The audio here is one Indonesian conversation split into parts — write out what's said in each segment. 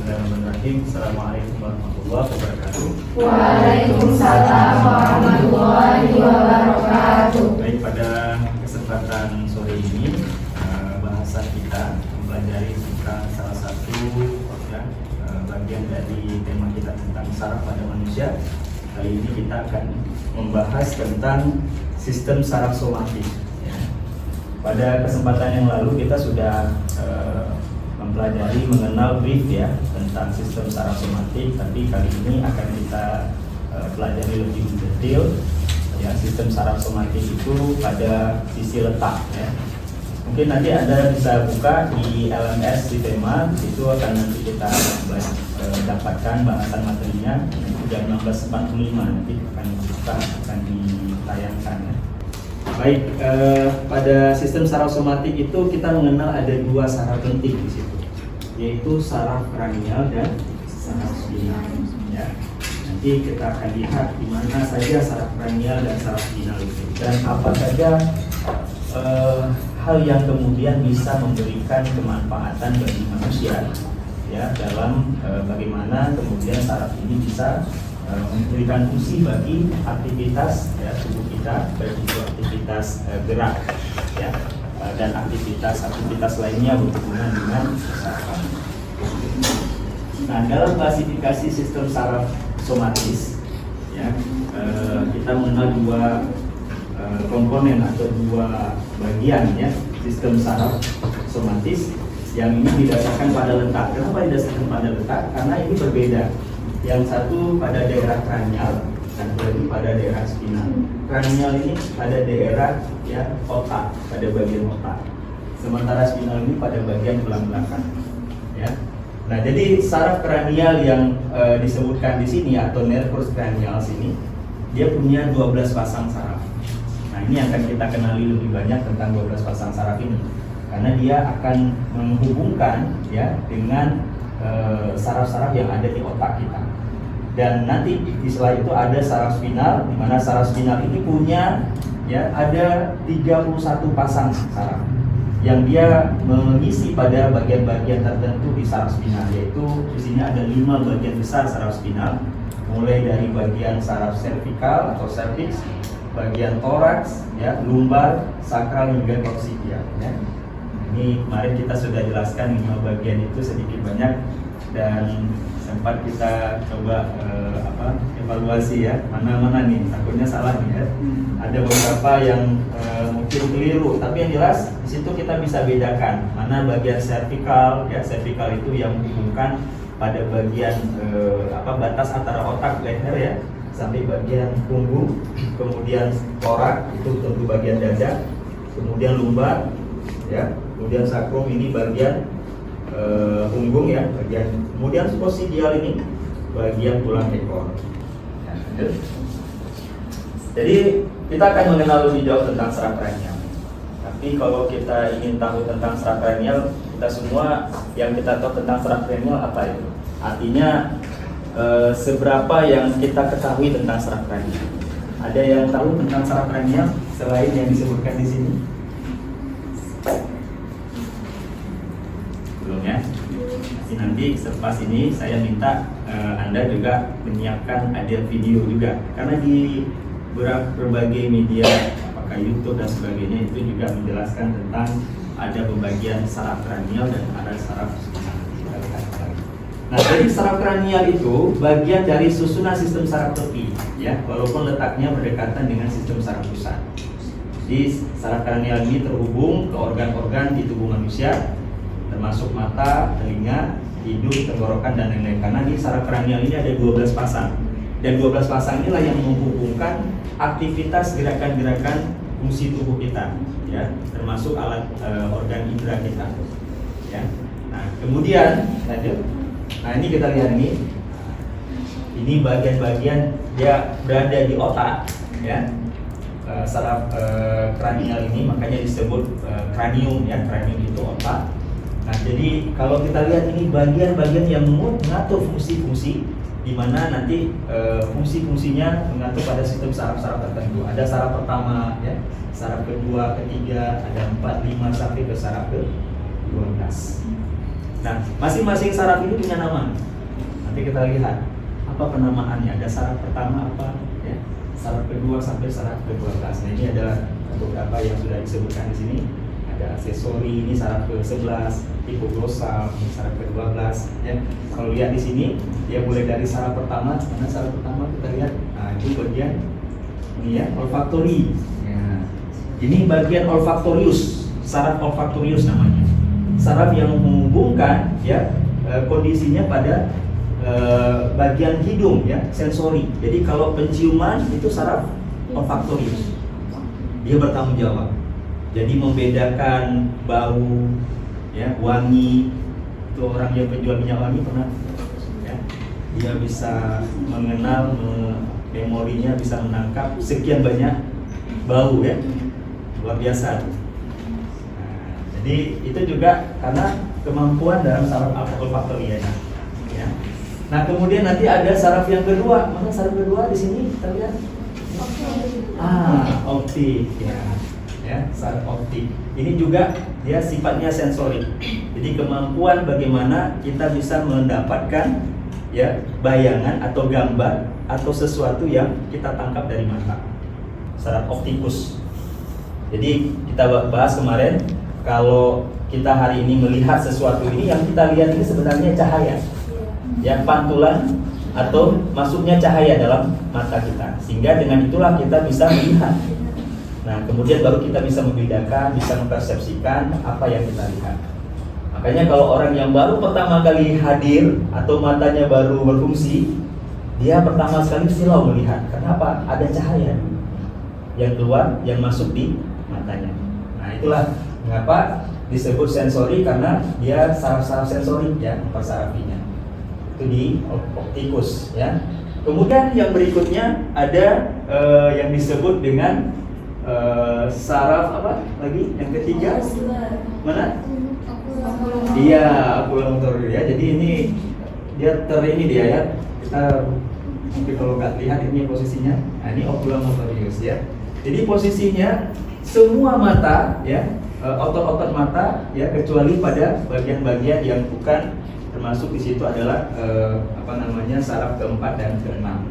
Bismillahirrahmanirrahim. Assalamualaikum warahmatullahi wabarakatuh. Waalaikumsalam warahmatullahi wabarakatuh. Baik, pada kesempatan sore ini bahasan kita mempelajari tentang salah satu bagian dari tema kita tentang saraf pada manusia. Kali ini kita akan membahas tentang sistem saraf somatik. Pada kesempatan yang lalu kita sudah mempelajari mengenal brief tentang sistem saraf somatik, tapi kali ini akan kita pelajari lebih detail sistem saraf somatik itu pada sisi letak Mungkin nanti Anda bisa buka di LMS di tema, di situ akan nanti kita dapatkan bahasan materinya jam 16.45 nanti akan ditayangkan Baik, pada sistem saraf somatik itu kita mengenal ada dua saraf penting di situ, yaitu saraf kranial dan saraf spinal. Nanti kita akan lihat di mana saja saraf kranial dan saraf spinal itu, dan apa saja hal yang kemudian bisa memberikan kemanfaatan bagi manusia, dalam bagaimana kemudian saraf ini bisa memberikan fungsi bagi aktivitas tubuh kita, baik itu aktivitas gerak dan aktivitas lainnya berhubungan dengan saraf. Nah, dalam klasifikasi sistem saraf somatis kita mengenal dua komponen atau dua bagian sistem saraf somatis yang ini didasarkan pada letak. Kenapa didasarkan pada letak? Karena ini berbeda. Yang satu pada daerah kranial, dan lagi pada daerah spinal. Kranial ini pada daerah otak, pada bagian otak. Sementara spinal ini pada bagian tulang belakang. Nah, jadi saraf kranial yang disebutkan di sini atau nervus cranials ini, dia punya 12 pasang saraf. Nah, ini akan kita kenali lebih banyak tentang 12 pasang saraf ini, karena dia akan menghubungkan dengan saraf-saraf yang ada di otak kita. Dan nanti setelah itu ada saraf spinal, di mana saraf spinal ini punya ada 31 pasang saraf yang dia mengisi pada bagian-bagian tertentu di saraf spinal, yaitu di sini ada 5 bagian besar saraf spinal, mulai dari bagian saraf cervical atau cervix, bagian toraks, lumbar, sakral hingga coccygeal. Ini kemarin kita sudah jelaskan 5 bagian itu sedikit banyak, dan sempat kita coba evaluasi mana nih, takutnya salah nih Ada beberapa yang mungkin keliru, tapi yang jelas di situ kita bisa bedakan mana bagian cervical. Cervical itu yang menghubungkan pada bagian batas antara otak leher sampai bagian punggung, kemudian torak itu tentu bagian dada, kemudian lumbar, kemudian sakrum ini bagian punggung bagian, kemudian coccygeal ini bagian tulang ekor. Jadi kita akan mengenal lebih jauh tentang saraf kranial. Tapi kalau kita ingin tahu tentang saraf kranial, kita semua yang kita tahu tentang saraf kranial apa itu? Artinya seberapa yang kita ketahui tentang saraf kranial. Ada yang tahu tentang saraf kranial selain yang disebutkan di sini? Belum Nanti selepas ini saya minta Anda juga menyiapkan ada video juga, karena di berbagai media apakah YouTube dan sebagainya itu juga menjelaskan tentang ada pembagian saraf kranial dan ada saraf spinal. Nah, jadi saraf kranial itu bagian dari susunan sistem saraf tepi, walaupun letaknya berdekatan dengan sistem saraf pusat. Jadi saraf kranial ini terhubung ke organ-organ di tubuh manusia, termasuk mata, telinga, hidung, tenggorokan, dan lain-lain. Karena di saraf kranial ini ada 12 pasang, dan 12 pasang inilah yang menghubungkan aktivitas gerakan-gerakan fungsi tubuh kita, termasuk alat organ indera kita. Nah, kemudian lanjut. Nah, ini kita lihat ini bagian-bagian dia berada di otak, saraf kranial ini makanya disebut kranium, kranium itu otak. Nah, jadi kalau kita lihat ini bagian-bagian yang mengatur fungsi-fungsi, di mana nanti fungsi-fungsinya mengatur pada sistem saraf-saraf tertentu. Ada saraf pertama, saraf kedua, ketiga, ada 4, 5 sampai ke saraf ke 12. Nah, masing-masing saraf ini punya nama. Nanti kita lihat apa penamaannya. Ada saraf pertama apa, ya, saraf kedua sampai saraf ke-12. Nah, ini adalah beberapa yang sudah disebutkan di sini. Ada aksesori, ini saraf ke-11, hipoglosal, ini saraf ke-12. Ya, kalau lihat di sini, dia mulai dari saraf pertama. Mana saraf pertama kita lihat? Nah, itu bagian ini ya, olfaktori. Ya. Ini bagian olfaktorius, saraf olfaktorius namanya. Saraf yang menghubungkan ya kondisinya pada bagian hidung ya, sensori. Jadi kalau penciuman itu saraf olfaktorius. Dia bertanggung jawab. Jadi membedakan bau ya, wangi. Itu orang yang penjual minyak wangi pernah ya. Dia bisa mengenal memorinya bisa menangkap sekian banyak bau ya. Luar biasa. Nah, jadi itu juga karena kemampuan dalam saraf olfaktori ya. Nah, kemudian nanti ada saraf yang kedua. Mana saraf kedua di sini kita lihat? Optik ya, saraf optik. Ini juga dia sifatnya sensori. Jadi kemampuan bagaimana kita bisa mendapatkan ya bayangan atau gambar atau sesuatu yang kita tangkap dari mata. Saraf optikus. Jadi kita bahas kemarin, kalau kita hari ini melihat sesuatu ini, yang kita lihat ini sebenarnya cahaya, ya, pantulan atau masuknya cahaya dalam mata kita, sehingga dengan itulah kita bisa melihat. Nah, kemudian baru kita bisa membedakan, bisa mempersepsikan apa yang kita lihat. Makanya kalau orang yang baru pertama kali hadir atau matanya baru berfungsi, dia pertama sekali silau melihat. Kenapa? Ada cahaya yang keluar, yang masuk di matanya. Nah, itulah mengapa disebut sensori, karena dia saraf-saraf sensori ya, mempersarafinya. Itu di optikus ya. Kemudian yang berikutnya ada yang disebut dengan saraf apa lagi? Yang ketiga mana? Iya, oculomotor ya. Jadi ini dia dia ya. Kita mungkin kalau nggak lihat ini posisinya. Nah, ini oculomotorius ya. Jadi posisinya semua mata ya, otot-otot mata ya, kecuali pada bagian-bagian yang bukan termasuk di situ adalah saraf keempat dan keenam.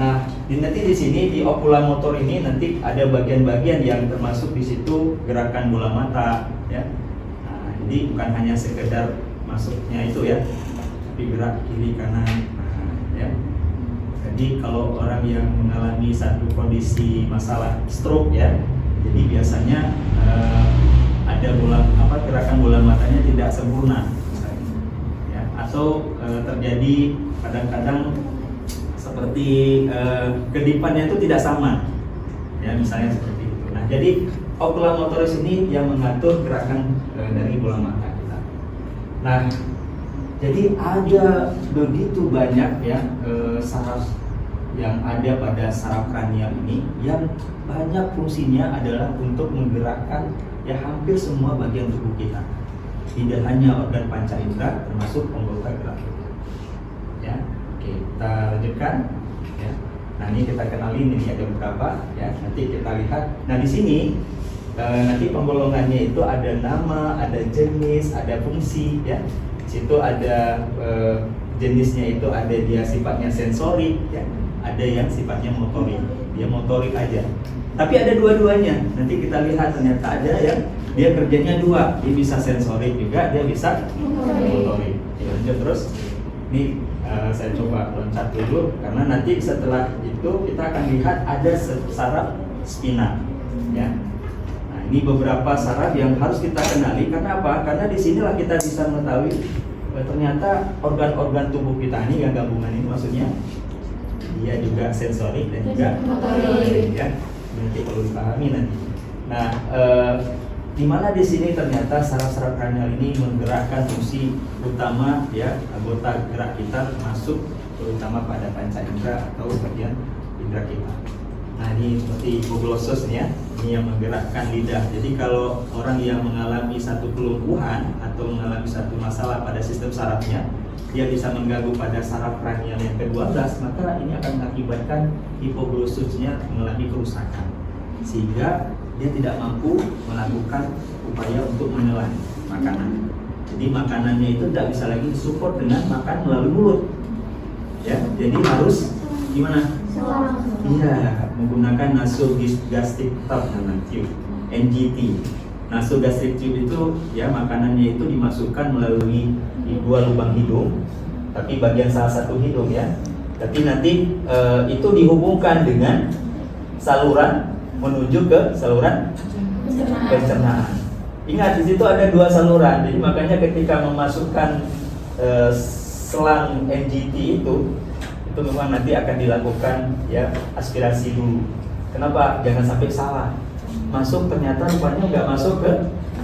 Nah, nanti di sini di oculomotor ini nanti ada bagian-bagian yang termasuk di situ gerakan bola mata ya. Nah, jadi bukan hanya sekedar masuknya itu ya, tapi gerak kiri kanan ya. Jadi kalau orang yang mengalami satu kondisi masalah stroke ya, jadi biasanya ada gerakan bola matanya tidak sempurna ya, atau terjadi kadang-kadang seperti kedipannya itu tidak sama ya, misalnya seperti itu. Nah, jadi oculomotoris ini yang mengatur gerakan dari bola mata kita. Nah, jadi ada begitu banyak ya saraf yang ada pada saraf kranial ini, yang banyak fungsinya adalah untuk menggerakkan ya hampir semua bagian tubuh kita. Tidak hanya organ panca indera, termasuk anggota gerak kita. Ya, oke, kita lanjutkan. Ya. Nah, ini kita kenalin, ini ada beberapa. Ya, nanti kita lihat. Nah, di sini nanti penggolongannya itu ada nama, ada jenis, ada fungsi. Ya, di situ ada jenisnya itu ada dia sifatnya sensorik. Ya. Ada yang sifatnya motorik, dia motorik aja. Tapi ada dua-duanya. Nanti kita lihat ternyata ada yang dia kerjanya dua, dia bisa sensorik juga, dia bisa motorik. Ya, lanjut terus. Ini saya coba loncat dulu, karena nanti setelah itu kita akan lihat ada saraf spina. Ya. Nah, ini beberapa saraf yang harus kita kenali. Karena apa? Karena di sinilah kita bisa mengetahui ternyata organ-organ tubuh kita ini, yang gabungan ini maksudnya dia juga sensorik dan juga motorik ya. Nanti perlu dipahami nanti. Nah, di mana di sini ternyata saraf-saraf kranial ini menggerakkan fungsi utama ya, anggota gerak kita, termasuk terutama pada panca indera atau bagian indera kita. Nah, ini seperti hipoglossus ya, ini yang menggerakkan lidah. Jadi kalau orang yang mengalami satu kelumpuhan atau mengalami satu masalah pada sistem sarafnya, dia bisa mengganggu pada saraf kranial yang ke-12, maka ini akan mengakibatkan hipoglossusnya mengalami kerusakan, sehingga dia tidak mampu melakukan upaya untuk menelan makanan. Jadi makanannya itu tidak bisa lagi disupport dengan makan melalui mulut. Ya, jadi harus gimana? Iya, menggunakan nasogastric tube namanya tube, NGT. Nasogastric tube itu ya makanannya itu dimasukkan melalui dua lubang hidung, tapi bagian salah satu hidung ya. Tapi nanti itu dihubungkan dengan saluran menuju ke saluran pencernaan. Ingat di situ ada dua saluran, jadi makanya ketika memasukkan selang NGT itu memang nanti akan dilakukan ya aspirasi dulu. Kenapa? Jangan sampai salah. Masuk ternyata rupanya nggak masuk ke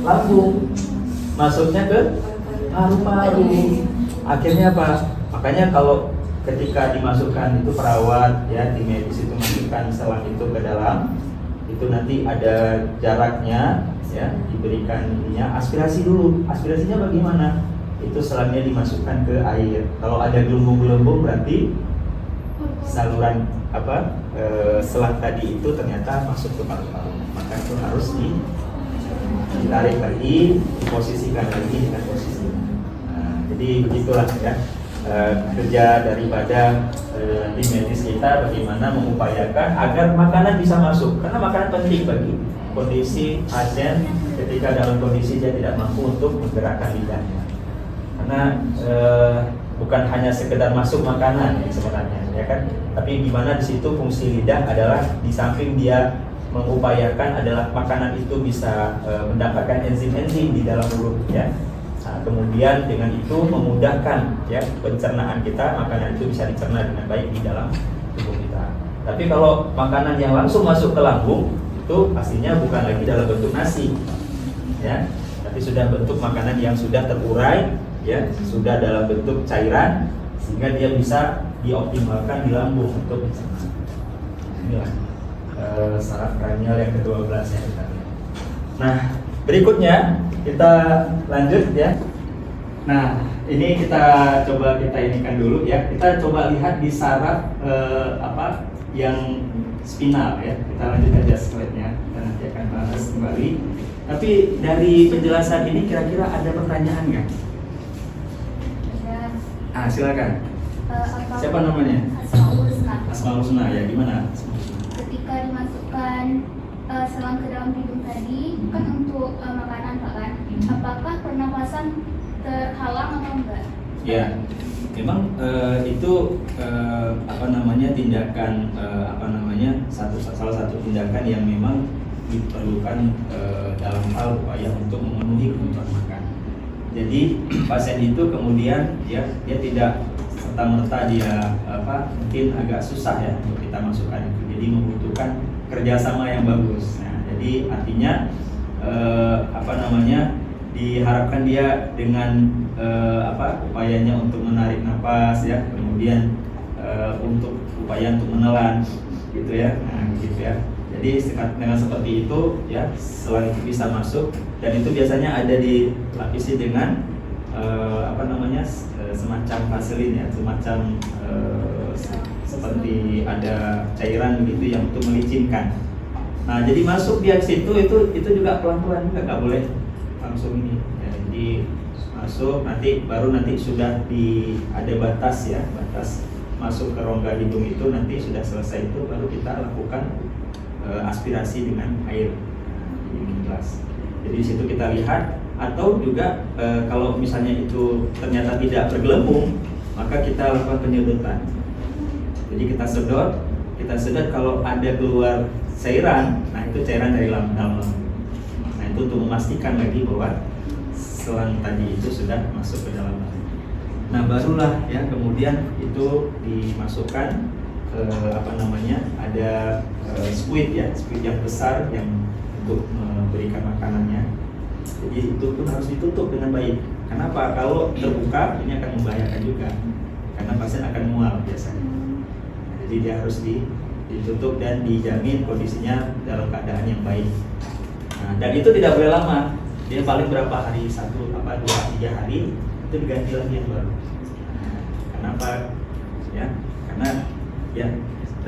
lambung, masuknya ke paru-paru. Akhirnya apa? Makanya kalau ketika dimasukkan itu perawat ya di medis itu masukkan selang itu ke dalam, itu nanti ada jaraknya ya, diberikan ininya, aspirasi dulu. Aspirasinya bagaimana? Itu selangnya dimasukkan ke air. Kalau ada gelembung-gelembung berarti saluran selang tadi itu ternyata masuk ke paru-paru. Maka itu harus ditarik lagi, diposisikan lagi dengan posisi. Nah, jadi begitulah ya kerja daripada tim medis kita, bagaimana mengupayakan agar makanan bisa masuk, karena makanan penting bagi kondisi pasien ketika dalam kondisi dia tidak mampu untuk menggerakkan lidahnya. Karena bukan hanya sekedar masuk makanan sebenarnya ya kan, tapi gimana di situ fungsi lidah adalah di samping dia mengupayakan adalah makanan itu bisa mendapatkan enzim-enzim di dalam mulut ya. Nah, kemudian dengan itu memudahkan ya pencernaan kita, makanan itu bisa dicerna dengan baik di dalam tubuh kita. Tapi kalau makanan yang langsung masuk ke lambung itu pastinya bukan lagi dalam bentuk nasi ya, tapi sudah bentuk makanan yang sudah terurai ya, sudah dalam bentuk cairan sehingga dia bisa dioptimalkan di lambung untuk pencernaan. Inilah saraf kranial yang ke-12 ya kita lihat. Nah, berikutnya kita lanjut ya. Nah, ini kita coba inikan dulu ya. Kita coba lihat di saraf yang spinal ya. Kita lanjut aja slide-nya. Kita nanti akan bahas kembali. Tapi dari penjelasan ini kira-kira ada pertanyaan nggak? Ya. Silakan. Siapa namanya? Asmaul Husna ya. Gimana? Ketika dimasukkan selang ke dalam hidung tadi kan untuk makanan kan, apakah pernapasan terhalang atau enggak? Ya, memang itu tindakan salah satu tindakan yang memang diperlukan dalam hal upaya untuk memenuhi kebutuhan makan. Jadi pasien itu kemudian ya dia tidak serta-merta dia mungkin agak susah ya untuk kita masukkan itu. Jadi membutuhkan kerjasama yang bagus. Nah, jadi artinya diharapkan dia dengan upayanya untuk menarik napas ya, kemudian untuk upaya untuk menelan gitu ya. Nah, gitu ya. Jadi dengan seperti itu ya selang itu bisa masuk, dan itu biasanya ada dilapisi dengan semacam vaselin ya, semacam seperti ada cairan begitu yang untuk melicinkan. Nah, jadi masuk dia ke situ itu juga pelan-pelan, nggak boleh langsung ini. Ya, jadi masuk nanti sudah ada batas ya, batas masuk ke rongga hidung itu nanti sudah selesai itu baru kita lakukan aspirasi dengan air. Ini gelas. Jadi di situ kita lihat, atau juga kalau misalnya itu ternyata tidak bergelembung, maka kita lakukan penyedotan. Jadi kita sedot kalau ada keluar cairan, nah itu cairan dari dalam lambung. Nah itu untuk memastikan lagi bahwa selang tadi itu sudah masuk ke dalam lambung. Nah barulah ya kemudian itu dimasukkan ke ada squid ya, squid yang besar yang untuk memberikan makanannya. Jadi itu pun harus ditutup dengan baik. Kenapa? Kalau terbuka ini akan membahayakan juga, karena pasien akan mual biasanya. Jadi dia harus ditutup dan dijamin kondisinya dalam keadaan yang baik. Nah, dan itu tidak boleh lama. Dia paling berapa hari, 1, 2, 3 hari itu diganti lagi yang baru. Nah, kenapa? Ya, karena ya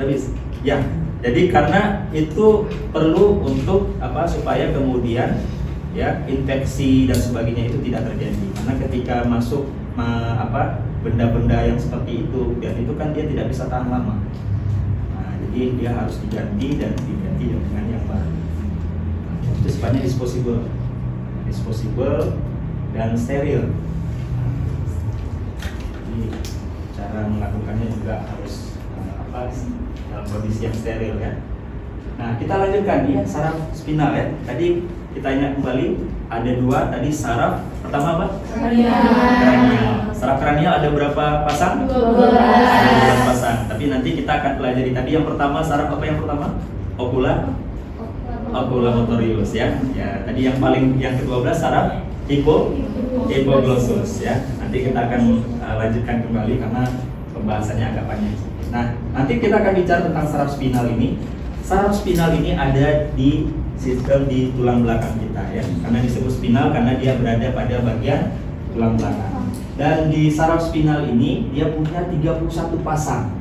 habis. Ya, jadi karena itu perlu untuk supaya kemudian ya infeksi dan sebagainya itu tidak terjadi. Karena ketika masuk benda-benda yang seperti itu, dan itu kan dia tidak bisa tahan lama. Nah, jadi dia harus diganti dengan yang baru. Itu sifatnya disposable dan steril. Jadi cara melakukannya juga harus dalam kondisi yang steril ya. Nah, kita lanjutkan ya saraf spinal ya. Tadi kita ingat kembali ada dua tadi saraf. Pertama apa? Kranial. Saraf kranial ada berapa pasang? 12. Ada 12 pasang. Tapi nanti kita akan pelajari tadi yang pertama saraf apa yang pertama? Oculomotorius ya. Ya, tadi yang ke-12 saraf hipoglossus ya. Nanti kita akan lanjutkan kembali karena pembahasannya agak panjang. Nah, nanti kita akan bicara tentang saraf spinal ini. Saraf spinal ini ada di sistem di tulang belakang kita ya. Karena disebut spinal karena dia berada pada bagian tulang belakang. Dan di saraf spinal ini dia punya 31 pasang.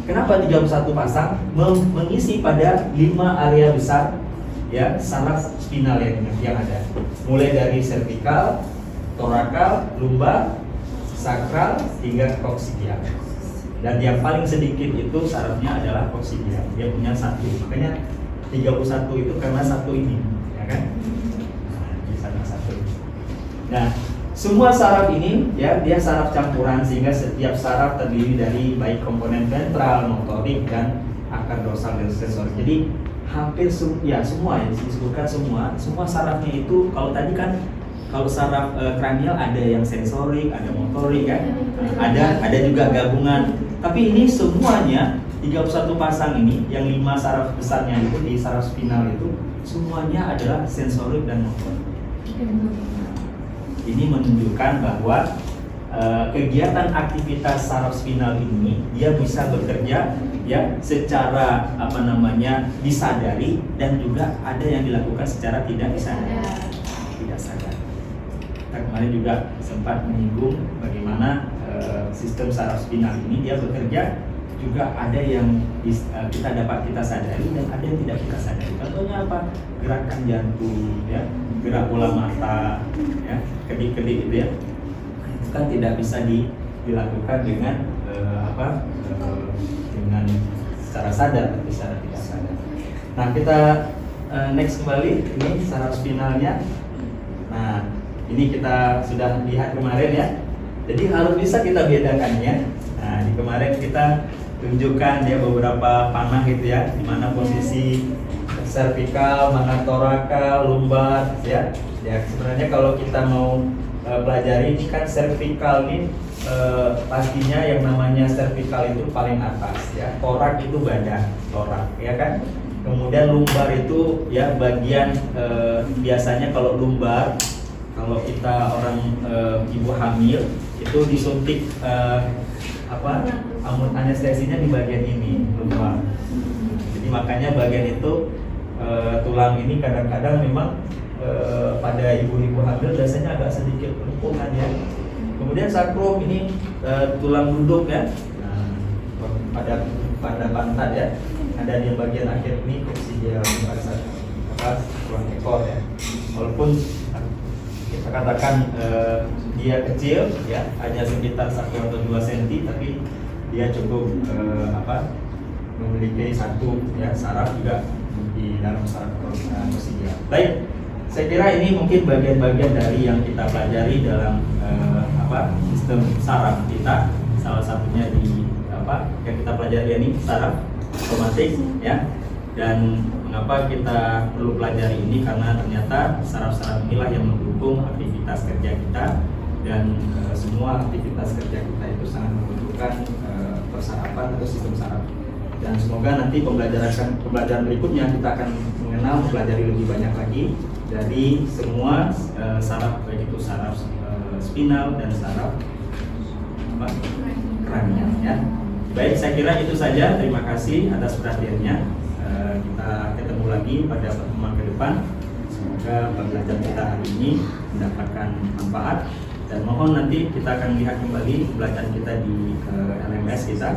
Kenapa 31 pasang? Mengisi pada 5 area besar ya saraf spinal yang ada. Mulai dari servikal, torakal, lumbar, sakral hingga koksidial. Dan yang paling sedikit itu sarafnya adalah koksidial. Dia punya 1. Makanya 31 itu karena 1 ini, ya kan? Nah, di sana 1. Nah, semua saraf ini ya dia saraf campuran sehingga setiap saraf terdiri dari baik komponen ventral, motorik dan akar dorsal dan sensorik. Jadi hampir semua ya disebutkan semua sarafnya itu kalau tadi kan kalau saraf kranial ada yang sensorik, ada motorik kan, ada juga gabungan. Tapi ini semuanya 31 pasang ini yang 5 saraf besarnya itu di saraf spinal itu semuanya adalah sensorik dan motorik. Ini menunjukkan bahwa kegiatan aktivitas saraf spinal ini dia bisa bekerja ya secara disadari dan juga ada yang dilakukan secara tidak disadari. Tidak sadar. Kita kemarin juga sempat menyinggung bagaimana sistem saraf spinal ini dia bekerja juga ada yang kita sadari dan ada yang tidak kita sadari. Contohnya apa? Gerakan jantung, ya, gerak bola mata, ya, kedip-kedip itu ya. Itu kan tidak bisa dilakukan dengan dengan secara sadar, tapi secara tidak sadar. Nah, kita next kembali ini saraf spinalnya. Nah, ini kita sudah lihat kemarin ya. Jadi harus bisa kita bedakannya. Nah, di kemarin kita tunjukkan ya beberapa panah gitu ya, di mana posisi servikal, mana torakal, lumbar ya. Ya sebenarnya kalau kita mau pelajari ini kan servikal ini pastinya yang namanya servikal itu paling atas ya. Torak itu badan, torak ya kan. Kemudian lumbar itu ya bagian biasanya kalau lumbar kalau kita orang ibu hamil itu disuntik anestesinya di bagian ini lumbar. Jadi makanya bagian itu tulang ini kadang-kadang memang pada ibu-ibu hamil biasanya agak sedikit kelumpuhan ya. Kemudian sakrum ini tulang duduk ya. Nah, pada pantat ya. Ada di bagian akhir ini koksidial tulang ekor ya. Walaupun kita katakan dia kecil ya, hanya sekitar 1 atau 2 cm, tapi dia cukup memiliki satu ya saraf juga di dalam saraf koksidial. Baik, saya kira ini mungkin bagian-bagian dari yang kita pelajari dalam sistem saraf kita. Salah satunya yang kita pelajari ini saraf otomatik ya. Dan mengapa kita perlu pelajari ini karena ternyata saraf-saraf inilah yang mendukung aktivitas kerja kita dan semua aktivitas kerja kita itu sangat membutuhkan persarafan atau sistem saraf. Dan semoga nanti pembelajaran berikutnya kita akan mempelajari lebih banyak lagi dari semua saraf, baik itu saraf spinal dan saraf kranial ya. Baik, saya kira itu saja. Terima kasih atas perhatiannya. Kita ketemu lagi pada pertemuan ke depan. Semoga pembelajaran kita hari ini mendapatkan manfaat dan mohon nanti kita akan lihat kembali pembelajaran kita di LMS kita.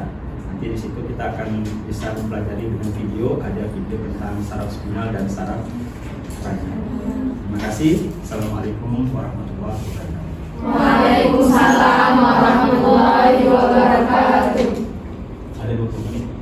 Nanti di situ kita akan bisa mempelajari dengan video, ada video tentang saraf spinal dan saraf kranial. Terima kasih. Assalamualaikum warahmatullahi wabarakatuh. Waalaikumsalam warahmatullahi wabarakatuh. Ada 20 menit.